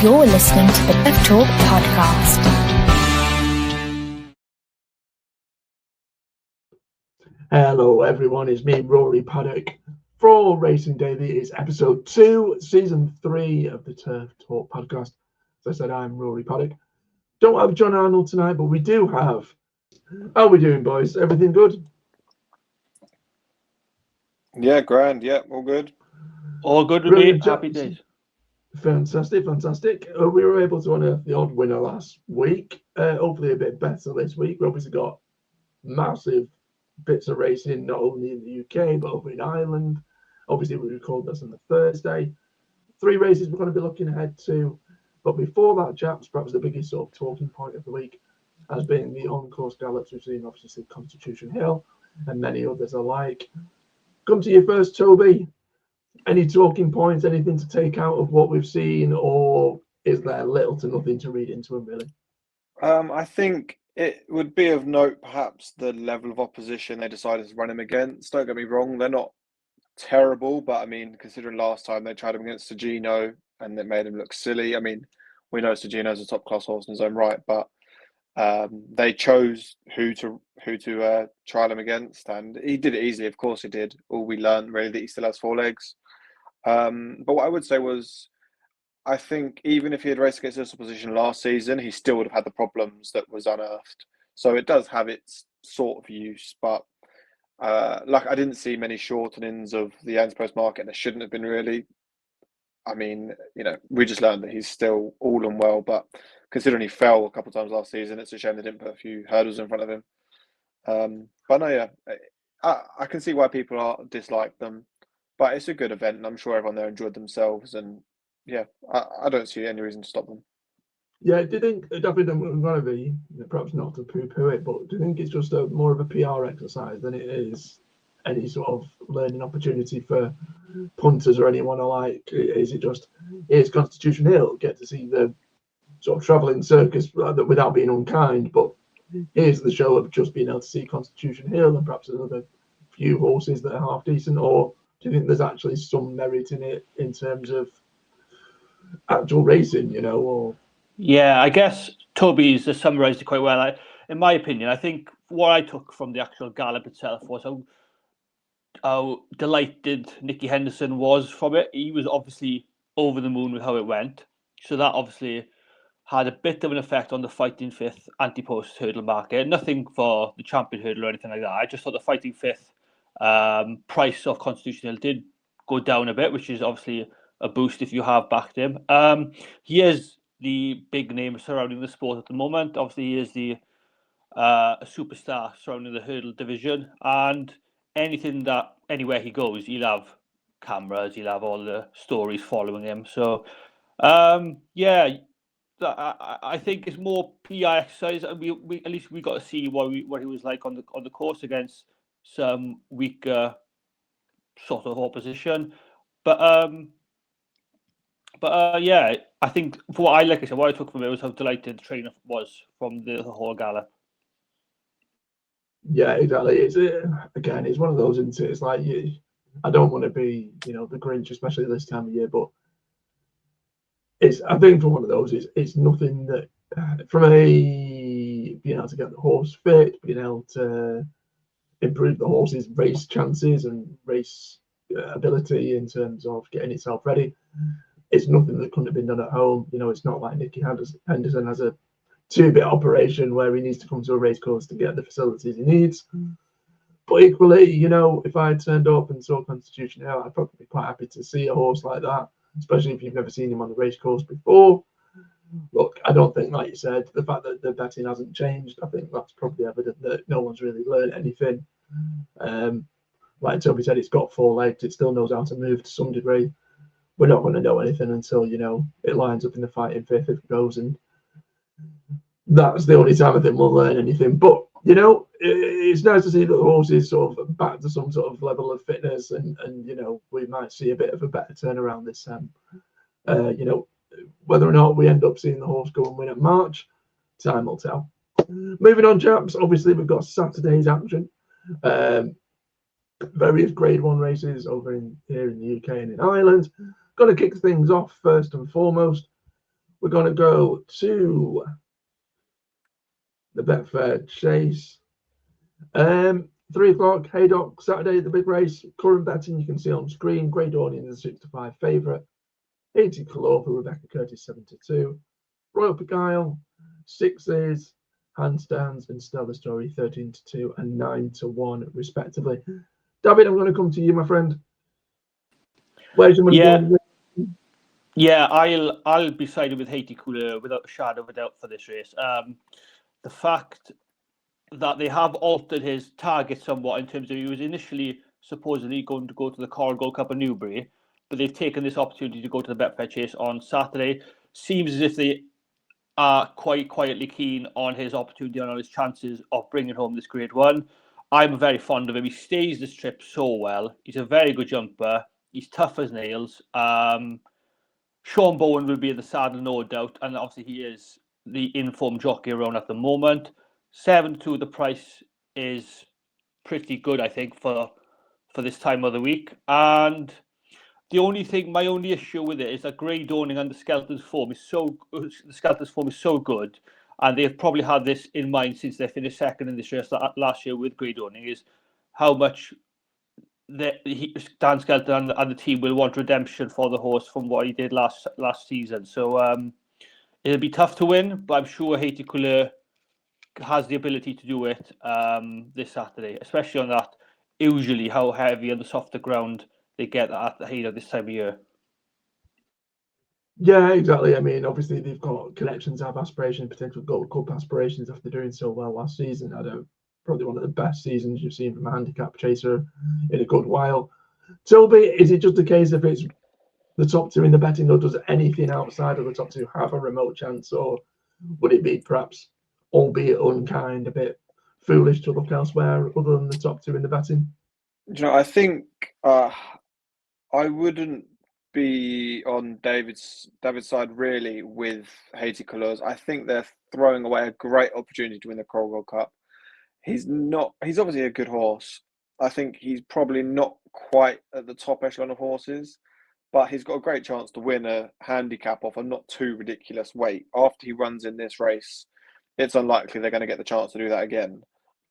You're listening to the Pep Talk podcast. Hello everyone, it's me, Rory Paddock, for Racing Daily. It's episode 2, season 3 of the Turf Talk podcast. As I said, I'm Rory Paddock. Don't have John Arnold tonight, but we do have... How are we doing, boys? Everything good? Yeah, grand. Yeah, all good. All good with me. Happy days. Fantastic. We were able to unearth the odd winner last week. Hopefully a bit better this week. We obviously got massive bits of racing, not only in the UK, but over in Ireland. Obviously, we record this on the Thursday. 3 races we're going to be looking ahead to. But before that, chaps, perhaps the biggest sort of talking point of the week has been the on-course gallops. We've seen, obviously, Constitution Hill and many others alike. Come to you first, Toby. Any talking points, anything to take out of what we've seen, or is there little to nothing to read into them, really? I think it would be of note, perhaps, the level of opposition they decided to run him against. Don't get me wrong, they're not terrible, but I mean, considering last time they tried him against Sagino and it made him look silly. I mean, we know Sagino's a top-class horse in his own right, but they chose who to trial him against, and he did it easily. Of course, he did. All we learned really that he still has 4 legs. But what I would say was, I think even if he had raced against this opposition last season, he still would have had the problems that was unearthed. So it does have its sort of use, but like I didn't see many shortenings of the Anspros market. There shouldn't have been really. I mean, you know, we just learned that he's still all and well, but considering he fell a couple of times last season, it's a shame they didn't put a few hurdles in front of him. But no, yeah, I can see why people dislike them, but it's a good event, and I'm sure everyone there enjoyed themselves. And yeah, I don't see any reason to stop them. Yeah, do you think, definitely don't want to be, perhaps not to poo-poo it, but do you think it's just more of a PR exercise than it is any sort of learning opportunity for punters or anyone alike? Is it just, here's Constitution Hill, get to see the sort of travelling circus without being unkind, but here's the show of just being able to see Constitution Hill and perhaps another few horses that are half decent? Or do you think there's actually some merit in it in terms of actual racing, you know? Or Yeah, I guess Toby's summarised it quite well. In my opinion, I think what I took from the actual gallop itself was how delighted Nicky Henderson was from it. He was obviously over the moon with how it went. So that obviously had a bit of an effect on the Fighting Fifth anti-post hurdle market. Nothing for the champion hurdle or anything like that. I just thought the Fighting Fifth price of Constitution Hill did go down a bit, which is obviously a boost if you have backed him. He is the big name surrounding the sport at the moment. Obviously, he is the a superstar surrounding the hurdle division, and anywhere he goes, he'll have cameras, he'll have all the stories following him. So, yeah, I think it's more PR exercise, and we at least we got to see what he was like on the course against some weaker sort of opposition, but yeah, I think for what I said, what I took from it was how delighted the trainer was from the whole gallop. yeah, exactly. It's again, it's one of those, isn't it? It's like I don't want to be, the Grinch, especially this time of year, but I think for one of those, it's nothing that from being able to get the horse fit, being able to improve the horse's race chances and race ability in terms of getting itself ready. It's nothing that couldn't have been done at home. It's not like Nicky Henderson has a 2-bit operation where he needs to come to a racecourse to get the facilities he needs. But equally, if I turned up and saw Constitution Hill, I'd probably be quite happy to see a horse like that, especially if you've never seen him on the racecourse before. Look, I don't think, like you said, the fact that the betting hasn't changed, I think that's probably evident that no one's really learned anything. Like Toby said, it's got 4 legs. It still knows how to move to some degree. We're not going to know anything until, it lines up in the Fighting Fifth if it goes, and that's the only time I think we'll learn anything. But, it's nice to see that the horse is sort of back to some sort of level of fitness, and we might see a bit of a better turnaround this time. Whether or not we end up seeing the horse go and win at March, time will tell. Moving on, chaps, obviously we've got Saturday's action. Various Grade 1 races over here in the UK and in Ireland. Going to kick things off first and foremost we're going to go to the Betfair Chase. 3 o'clock, Haydock, Saturday, the big race. Current betting you can see on screen. Grey Dawning is a 6-5 favourite. 80 Color for Rebecca Curtis, 7-2. Royal Beguile, 6s, Handstands, and Stellar Story, 13-2 and 9-1, respectively. David, I'm going to come to you, my friend. Where's your money going? Yeah, I'll be siding with Haiti Cooler without a shadow of a doubt for this race. The fact that they have altered his target somewhat in terms of he was initially supposedly going to go to the Coral Gold Cup in Newbury, but they've taken this opportunity to go to the Betfair Chase on Saturday. Seems as if they are quite quietly keen on his opportunity and on his chances of bringing home this Grade 1. I'm very fond of him. He stays this trip so well. He's a very good jumper. He's tough as nails. Sean Bowen will be in the saddle, no doubt, and obviously he is the informed jockey around at the moment. 7-2, the price is pretty good, I think, for this time of the week. And my only issue with it is that Grey Dawning and the Skelton's form is so good, and they've probably had this in mind since they finished second in this race last year with Grey Dawning, is how much Dan Skelton and the team will want redemption for the horse from what he did last season. So it'll be tough to win, but I'm sure Haiti Couleur has the ability to do it this Saturday, especially on that usually how heavy on the softer ground they get at the Haydock this time of year. Yeah, exactly. I mean, obviously they've got connections, have aspirations, potential Gold Cup aspirations after doing so well last season. Probably one of the best seasons you've seen from a handicap chaser in a good while. Toby, is it just a case if it's the top two in the betting, or does anything outside of the top two have a remote chance, or would it be perhaps, albeit unkind, a bit foolish to look elsewhere other than the top two in the betting? I think I wouldn't be on David's side really with Haiti Colours. I think they're throwing away a great opportunity to win the Coral Gold Cup. He's obviously a good horse. I think he's probably not quite at the top echelon of horses, but he's got a great chance to win a handicap off a not too ridiculous weight. After he runs in this race, it's unlikely they're going to get the chance to do that again,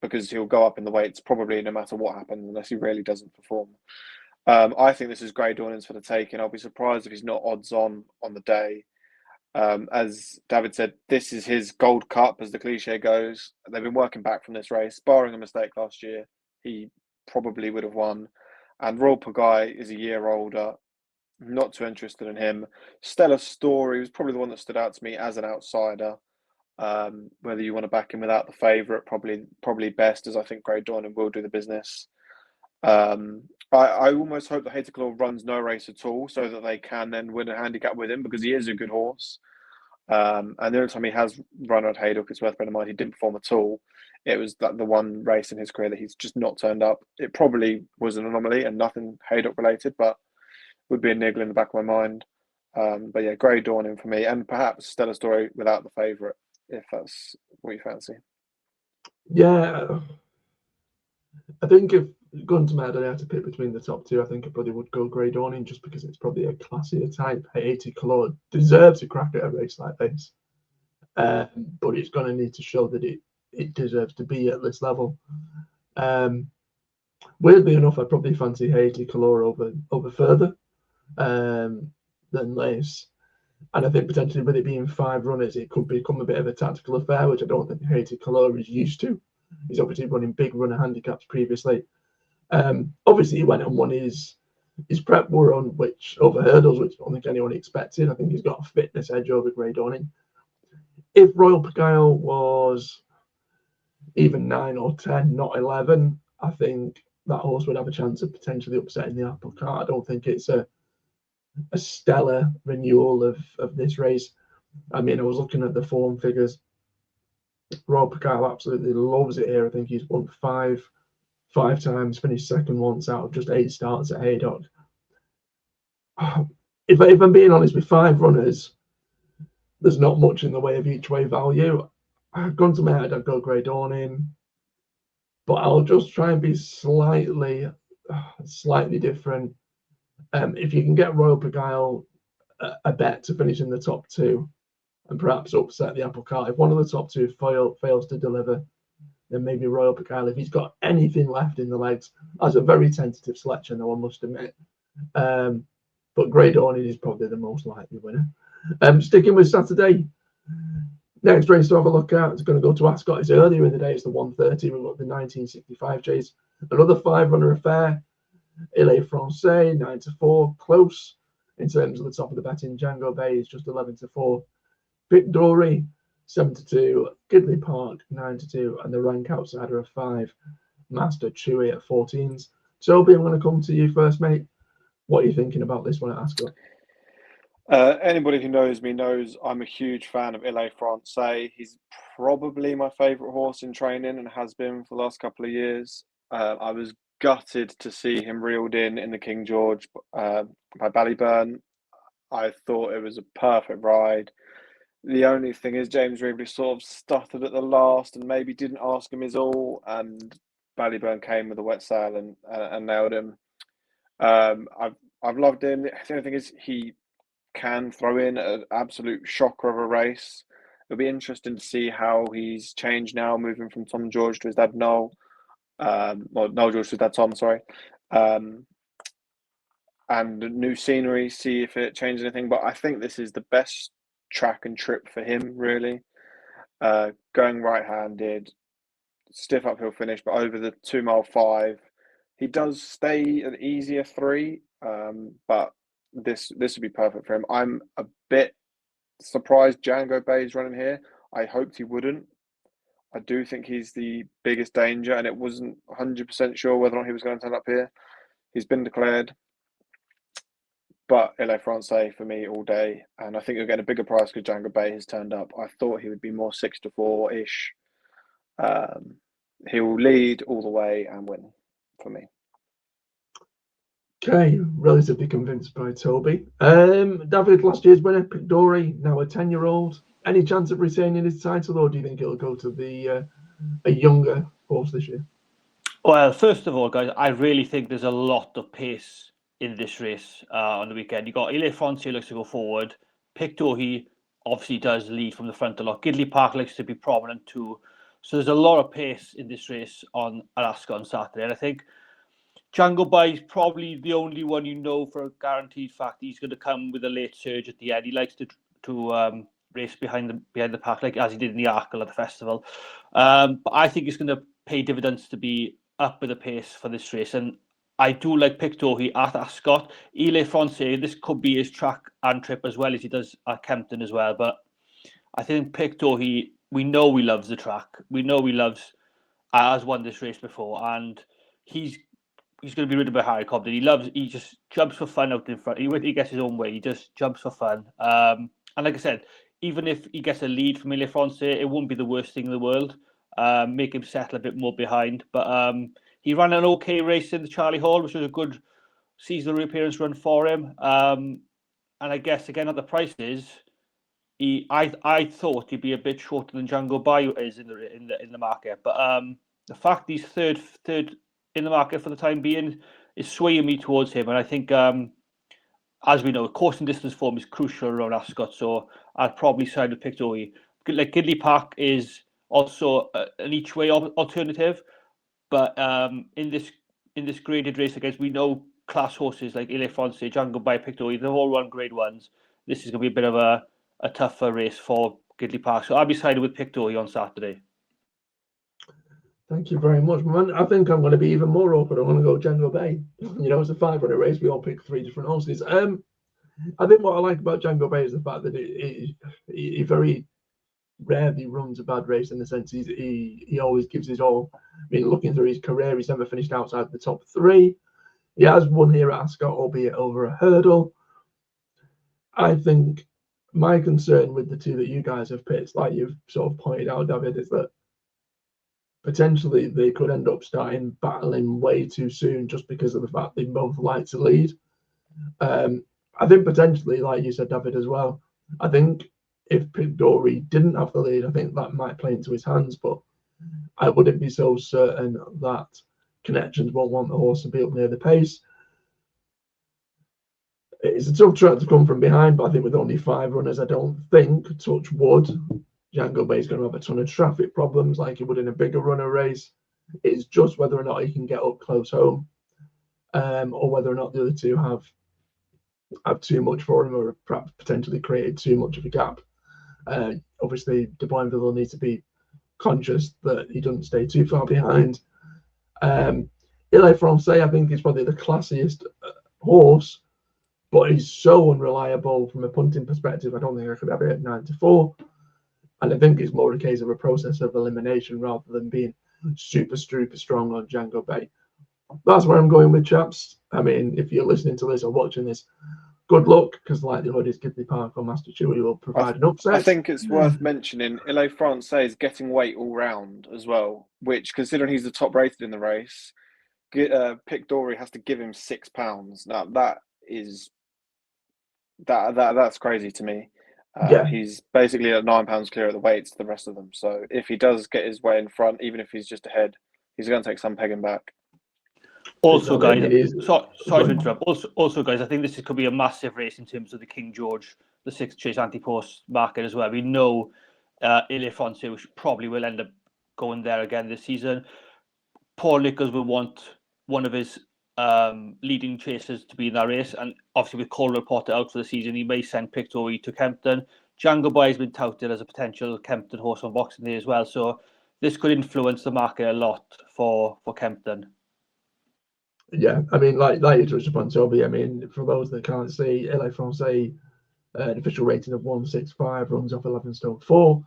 because he'll go up in the weights probably no matter what happens, unless he really doesn't perform. I think this is Grey Dawning's for the taking. I'll be surprised if he's not odds on the day. As David said, this is his Gold Cup, as the cliche goes. They've been working back from this race. Barring a mistake last year, he probably would have won. And Royal Pagaille is a year older. Not too interested in him. Stellar Story was probably the one that stood out to me as an outsider. Whether you want to back him without the favourite, probably best, as I think Grey Dawning will do the business. I almost hope that Haiti Colour runs no race at all, so that they can then win a handicap with him, because he is a good horse. And the only time he has run at Haydock, it's worth bearing in mind, he didn't perform at all. It was the one race in his career that he's just not turned up. It probably was an anomaly and nothing Haydock related, but would be a niggle in the back of my mind. But yeah, Grey Dawning for me, and perhaps Stellar Story without the favourite, if that's what you fancy. Yeah, I think if going to my head, I had to pick between the top two, I think I probably would go Grey Dawning, just because it's probably a classier type. Haiti Colour deserves a crack at a race like this, but it's going to need to show that it deserves to be at this level. Weirdly enough, I probably fancy Haiti Colour over further than Lace. And I think potentially with it being 5 runners, it could become a bit of a tactical affair, which I don't think Haiti Colour is used to. He's obviously running big runner handicaps previously. Obviously, he went and won his prep run, which over hurdles, which I don't think anyone expected. I think he's got a fitness edge over Grey Dawning. If Royal Pagaille was even 9 or 10, not 11, I think that horse would have a chance of potentially upsetting the apple cart. I don't think it's a stellar renewal of this race. I mean, I was looking at the form figures. Royal Pagaille absolutely loves it here. I think he's won five times, finished second once out of just 8 starts at Haydock. If I'm being honest, with 5 runners, there's not much in the way of each way value. I've gone to my head, I'd go Grey Dawning, but I'll just try and be slightly different. If you can get Royal Pagaille a bet to finish in the top 2, and perhaps upset the apple cart. If one of the top two fails to deliver, then maybe Royal Picard, if he's got anything left in the legs. That's a very tentative selection, though, I must admit. But Grey Dawning is probably the most likely winner. Sticking with Saturday, next race to have a look at is going to go to Ascot. It's earlier in the day. It's the 1:30. We've got the 1965 chase. Another 5-runner affair. Ile Francais, 9-4. Close in terms of the top of the betting. Django Bay is just 11-4. Victory, 7-2. Gidley Park, 9-2. And the rank outsider of 5. Master Chewy at 14s. Toby, I'm going to come to you first, mate. What are you thinking about this one at Ascot? Anybody who knows me knows I'm a huge fan of Ile Francais. He's probably my favourite horse in training and has been for the last couple of years. I was gutted to see him reeled in the King George by Ballyburn. I thought it was a perfect ride. The only thing is James Reevely sort of stuttered at the last and maybe didn't ask him his all, and Ballyburn came with a wet sail and nailed him. I've loved him. The only thing is he can throw in an absolute shocker of a race. It'll be interesting to see how he's changed now, moving from Tom George to his dad Noel. Noel George to his dad Tom, sorry. And new scenery, see if it changes anything. But I think this is the best track and trip for him, really. Going right-handed, stiff uphill finish, but over the 2 mile 5. He does stay an easier 3, but this would be perfect for him. I'm a bit surprised Django Bay is running here. I hoped he wouldn't. I do think he's the biggest danger, and it wasn't 100% sure whether or not he was going to turn up here. He's been declared, but Ile Francais for me all day, and I think you'll get a bigger price because Django Bay has turned up. I thought he would be more 6-4-ish. He will lead all the way and win for me. Okay, relatively convinced by Toby. David, last year's winner, Pictory, now a 10-year-old. Any chance of retaining his title, or do you think it'll go to the a younger horse this year? Well, first of all, guys, I really think there's a lot of pace in this race on the weekend. You've got Ile Francais looks to go forward. Pictory obviously does lead from the front a lot. Gidley Park likes to be prominent too. So there's a lot of pace in this race at Ascot on Saturday. And I think Django Bay is probably the only one you know for a guaranteed fact he's going to come with a late surge at the end. He likes to race behind the pack, like as he did in the Arkle at the festival. But I think it's going to pay dividends to be up with the pace for this race. And I do like Pictory at Ascot. Ile Francais, this could be his track and trip as well as he does at Kempton as well. But I think Pictory, we know he loves the track. We know he has won this race before, and he's going to be ridden by Harry Cobden. He just jumps for fun out in front. He gets his own way. He just jumps for fun. And like I said, even if he gets a lead from Ile Francais, it won't be the worst thing in the world. Make him settle a bit more behind. But he ran an okay race in the Charlie Hall, which was a good seasonal reappearance run for him. And I guess, again, at the prices, I thought he'd be a bit shorter than Django Bay is in the market. But the fact he's third in the market for the time being is swaying me towards him. And I think, as we know, coursing distance form is crucial around Ascot. So I'd probably side with Pictory. Like Gidley Park is also an each way alternative. But in this graded race, I guess we know class horses like Ile Francais, Django Bay, Pictory, they've all run grade 1s. This is going to be a bit of a tougher race for Gidley Park. So I'll be sided with Pictory on Saturday. Thank you very much, man. I think I'm going to be even more open. I'm going to go Django Bay. You know, it's a 5-runner race. We all pick 3 different horses. I think what I like about Django Bay is the fact that he very rarely runs a bad race, in the sense he always gives his all. I mean, looking through his career, he's never finished outside the top 3. He has won here at Ascot, albeit over a hurdle. I think my concern with the 2 that you guys have picked, like you've sort of pointed out, David, is that potentially they could end up starting battling way too soon just because of the fact they both like to lead. I think potentially, like you said, David, as well, I think if Pictory didn't have the lead, I think that might play into his hands, but I wouldn't be so certain that Connections won't want the horse to be up near the pace. it's a tough track to come from behind, but I think with only 5 runners, I don't think, touch wood, Django Bay is going to have a ton of traffic problems like he would in a bigger runner race. It's just whether or not he can get up close home, or whether or not the other two have too much for him, or perhaps potentially created too much of a gap. Obviously, De Boinville will need to be conscious that he doesn't stay too far behind. Ile Francais, I think, is probably the classiest horse, but he's so unreliable from a punting perspective. I don't think I could have it at 9-4. And I think it's more a case of a process of elimination rather than being super strong on Django Bay. That's where I'm going with, chaps. I mean, if you're listening to this or watching this, good luck, because the likelihood is Gidley Park or Master Chewy will provide an upset. I think it's worth mentioning Ile Francais is getting weight all round as well, which, considering he's the top rated in the race, Pic Dory has to give him £6. Now that's crazy to me. He's basically at £9 clear at the weights to the rest of them. So if he does get his way in front, even if he's just ahead, he's going to take some pegging back. Also, guys, sorry to interrupt. Also, guys, I think this could be a massive race in terms of the King George, the 6th chase anti-post market as well. We know Ile Francais probably will end up going there again this season. Paul Nichols will want one of his leading chasers to be in that race, and obviously with Cole Reporter out for the season, he may send Pic Dory to Kempton. Django Bay has been touted as a potential Kempton horse on Boxing Day as well, so this could influence the market a lot for Kempton. Yeah, I mean, like you touched upon, Toby, I mean, for those that can't see, Ile Francais, an official rating of 165, runs off 11 stone 4.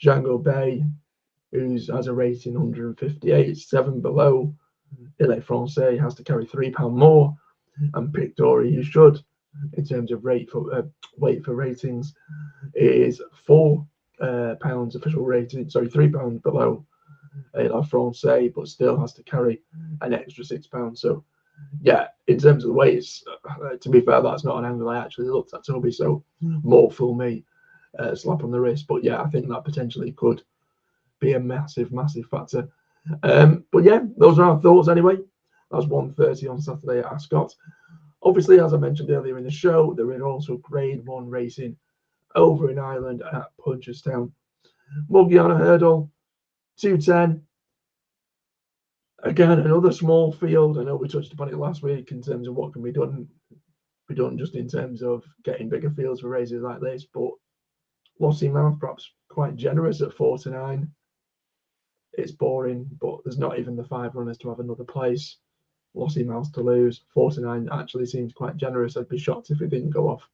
Django Bay, who's has a rating 158, 7 below. Ile Francais has to carry £3 more, and Pic Dory, who should, in terms of weight for ratings, is £4 official rating, sorry, £3 below Ile Francais, but still has to carry an extra £6. So, yeah, in terms of the weights, to be fair, that's not an angle I actually looked at, Toby. So, more for me, slap on the wrist. But yeah, I think that potentially could be a massive factor. But yeah, those are our thoughts anyway. That's 1:30 on Saturday at Ascot. Obviously, as I mentioned earlier in the show, there is also Grade 1 racing over in Ireland at Punchestown. Mugiana Hurdle, 210. Again, another small field. I know we touched upon it last week in terms of what can be done just in terms of getting bigger fields for races like this. But Lossiemouth, perhaps quite generous at 4-9. It's boring, but there's not even the 5 runners to have another place. Lossiemouth to lose. 4-9 actually seems quite generous. I'd be shocked if it didn't go off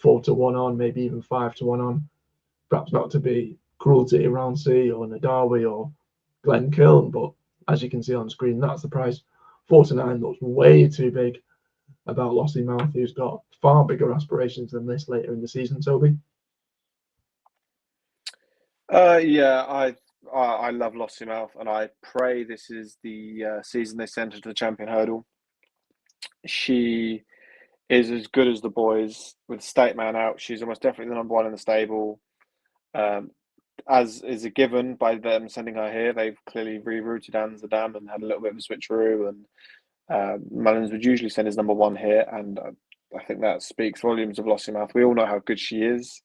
4-1 on, maybe even 5-1 on. Perhaps not to be cruel to Irancy or Nadawi or Glenkiln, but as you can see on screen, that's the price. 4-9 looks way too big about Lossiemouth, who's got far bigger aspirations than this later in the season, Toby. Yeah, I love Lossiemouth, and I pray this is the season they send her to the Champion Hurdle. She is as good as the boys with State Man out. She's almost definitely the number 1 in the stable. As is a given by them sending her here, they've clearly rerouted Amsterdam and had a little bit of a switcheroo. And Mullins would usually send his number 1 here, and I think that speaks volumes of Lossiemouth. We all know how good she is.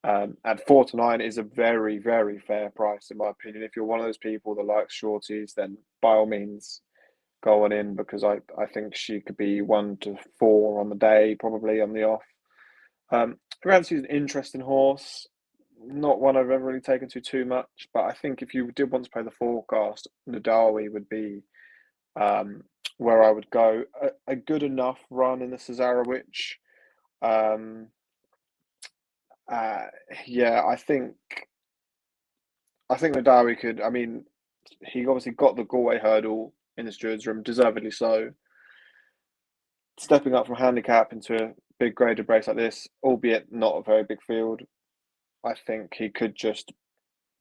At 4-9 is a very, very fair price, in my opinion. If you're one of those people that likes shorties, then by all means go on in, because I think she could be 1-4 on the day, probably on the off. Ramsey's an interesting horse, not one I've ever really taken to too much, but I think if you did want to play the forecast, Nadawi would be where I would go. A good enough run in the Cesarewitch. Yeah, I think Nadawi could. I mean, he obviously got the Galway Hurdle in the stewards' room, deservedly so. Stepping up from handicap into a big graded race like this, albeit not a very big field, I think he could just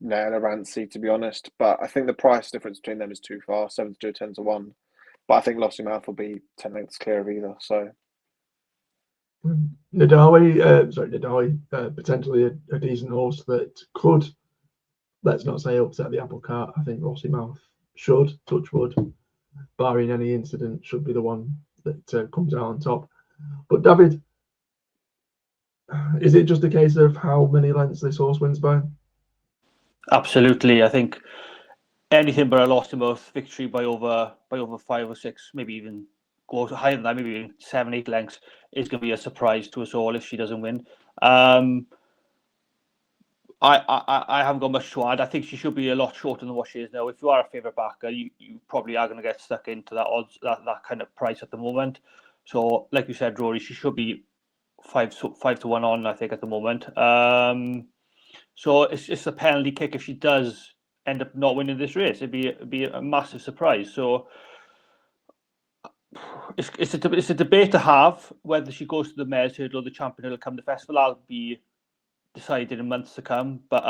nail Irancy, to be honest. But I think the price difference between them is too far, 7-2, 10-1. But I think Lossiemouth will be 10 lengths clear of either. So Nadawi, potentially a decent horse that could, let's not say upset the apple cart. I think Lossiemouth should, touch wood, barring any incident, should be the one that comes out on top. But David, is it just a case of how many lengths this horse wins by? Absolutely. I think anything but a lost in both victory by over 5 or 6, maybe even go higher than that, maybe even 7, 8 lengths is going to be a surprise to us all if she doesn't win. I haven't got much to add. I think she should be a lot shorter than what she is now. If you are a favourite backer, you probably are going to get stuck into that odds that kind of price at the moment. So, like you said, Rory, she should be 5 to 1 on, I think, at the moment. So it's a penalty kick if she does end up not winning this race. It'd be a massive surprise. So it's a debate to have whether she goes to the Mares Hurdle or the Champion Hurdle come the festival. That'll be decided in months to come. But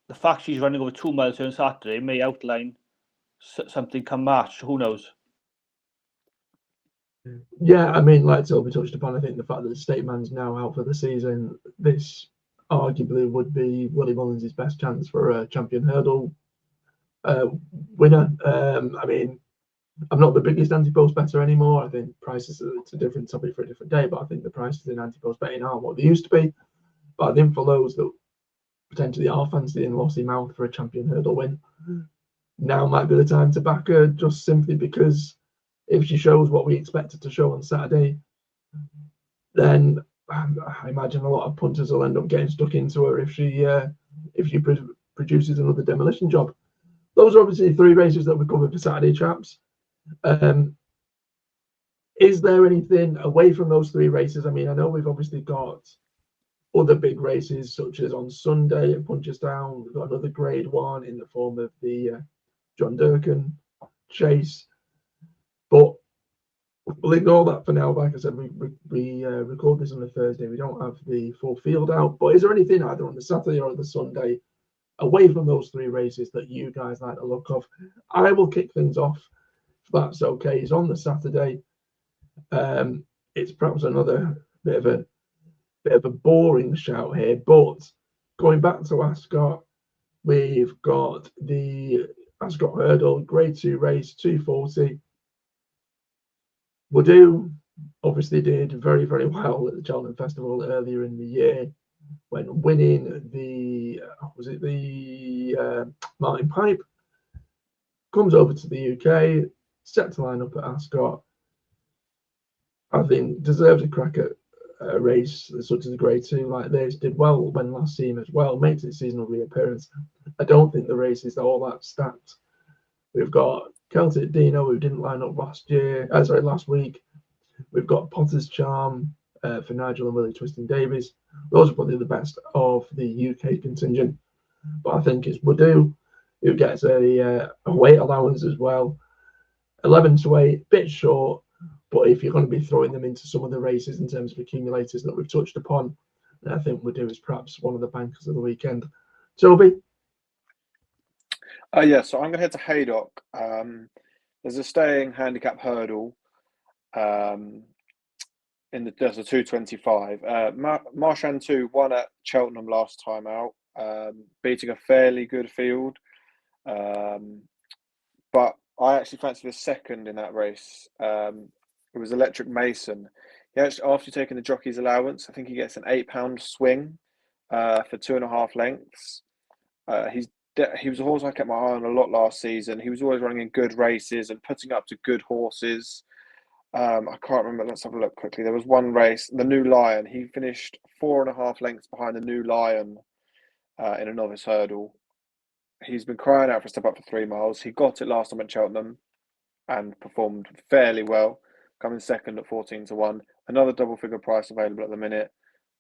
the fact she's running over 2 miles here on Saturday may outline something come March. Who knows? Yeah, I mean, like Toby touched upon, I think the fact that the State Man's now out for the season, this arguably would be Willie Mullins' best chance for a Champion Hurdle winner. I mean, I'm not the biggest anti-post better anymore. I think prices it's a different topic for a different day, but I think the prices in anti-post betting aren't what they used to be. But I think for those that potentially are fancying Lossy Mouth for a Champion Hurdle win, now might be the time to back her, just simply because if she shows what we expected to show on Saturday, then I imagine a lot of punters will end up getting stuck into her if she produces another demolition job. Those are obviously 3 races that we covered for Saturday, chaps. Is there anything away from those 3 races? I mean, I know we've obviously got other big races, such as on Sunday at Punchestown. We've got another Grade 1 in the form of the John Durkan Chase. But we'll ignore that for now. Like I said, we record this on a Thursday. We don't have the full field out. But is there anything either on the Saturday or the Sunday away from those 3 races that you guys like the look of? I will kick things off, if that's okay. It's on the Saturday. It's perhaps another bit of a boring shout here, but going back to Ascot, we've got the Ascot Hurdle Grade 2 race, 240. Woodoo obviously did very, very well at the Cheltenham Festival earlier in the year when winning the Martin Pipe. Comes over to the UK, set to line up at Ascot. I think deserves a crack at a race such as a Grade 2 like this. Did well when last seen as well, makes its seasonal reappearance. I don't think the race is all that stacked. We've got Celtic Dino, who didn't line up last week. We've got Potter's Charm for Nigel and Willie Twisting Davies. Those are probably the best of the UK contingent. But I think it's Woodoo who gets a weight allowance as well. 11 to 8, bit short. But if you're going to be throwing them into some of the races in terms of accumulators that we've touched upon, then I think Woodoo is perhaps one of the bankers of the weekend. Toby? Yeah, so I'm going to head to Haydock. There's a staying handicap hurdle there's a 225. Marchand 2 won at Cheltenham last time out, beating a fairly good field. But I actually fancy the second in that race. It was Electric Mason. He actually, after taking the jockey's allowance, I think he gets an £8 swing for 2.5 lengths. He was a horse I kept my eye on a lot last season. He was always running in good races and putting up to good horses. I can't remember. Let's have a look quickly. There was one race, the New Lion. He finished 4.5 lengths behind the New Lion in a novice hurdle. He's been crying out for a step up for 3 miles. He got it last time at Cheltenham and performed fairly well, coming second at 14 to 1. Another double figure price available at the minute.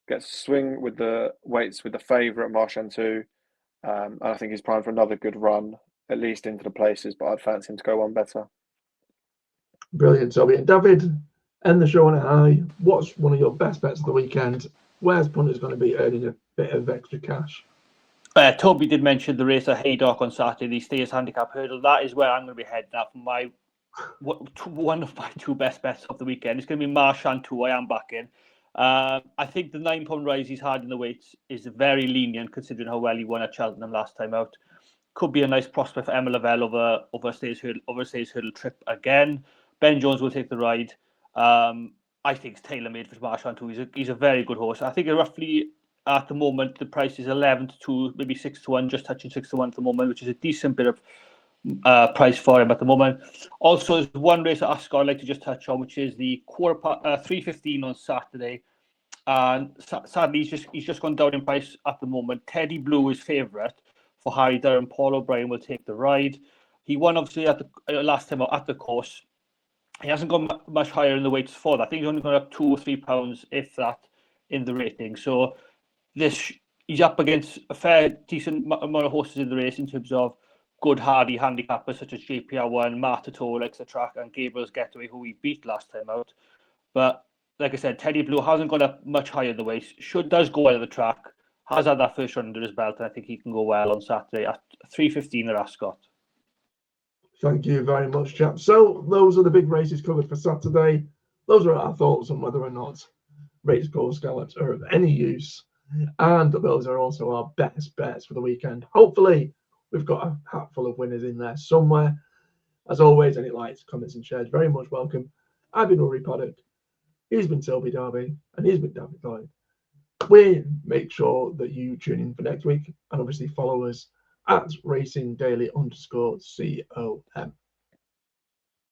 Gets a swing with the weights with the favourite Marchand 2. And I think he's primed for another good run, at least into the places, but I'd fancy him to go one better. Brilliant, Toby. And David, end the show on a high. What's one of your best bets of the weekend? Where's punters going to be earning a bit of extra cash? Toby did mention the race at Haydock on Saturday, the Stayers Handicap Hurdle. That is where I'm going to be heading at for one of my 2 best bets of the weekend. It's going to be Marchand 2. I am backing. I think the £9 rise he's had in the weights is very lenient considering how well he won at Cheltenham last time out. Could be a nice prospect for Emma Lavelle over a Stayers Hurdle trip again. Ben Jones will take the ride. I think it's tailor-made for Marchand too. He's a very good horse. I think roughly at the moment the price is 11-2, maybe 6-1, just touching 6-1 at the moment, which is a decent bit of price for him at the moment. Also, there's one race at Ascot I'd like to just touch on, which is the 3:15 on Saturday. And sadly, he's just gone down in price at the moment. Teddy Blue is favourite for Harry Durham. Paul O'Brien will take the ride. He won obviously at the last time at the course. He hasn't gone much higher in the weights for that. I think he's only gone up 2 or 3 pounds, if that, in the rating. So he's up against a fair decent amount of horses in the race in terms of good hardy handicappers such as JPR1, Martato likes the track, and Gabriel's Getaway, who he beat last time out. But like I said, Teddy Blue hasn't gone up much higher in the weights. Does go well at the track. Has had that first run under his belt, and I think he can go well on Saturday at 3:15 at Ascot. Thank you very much, chaps. So those are the big races covered for Saturday. Those are our thoughts on whether or not racecourse gallops are of any use. And those are also our best bets for the weekend. Hopefully, we've got a hat full of winners in there somewhere. As always, any likes, comments, and shares, very much welcome. I've been Rory Paddock. He's been Selby Darby. And he's been David Lloyd. We make sure that you tune in for next week and obviously follow us at racingdaily_com.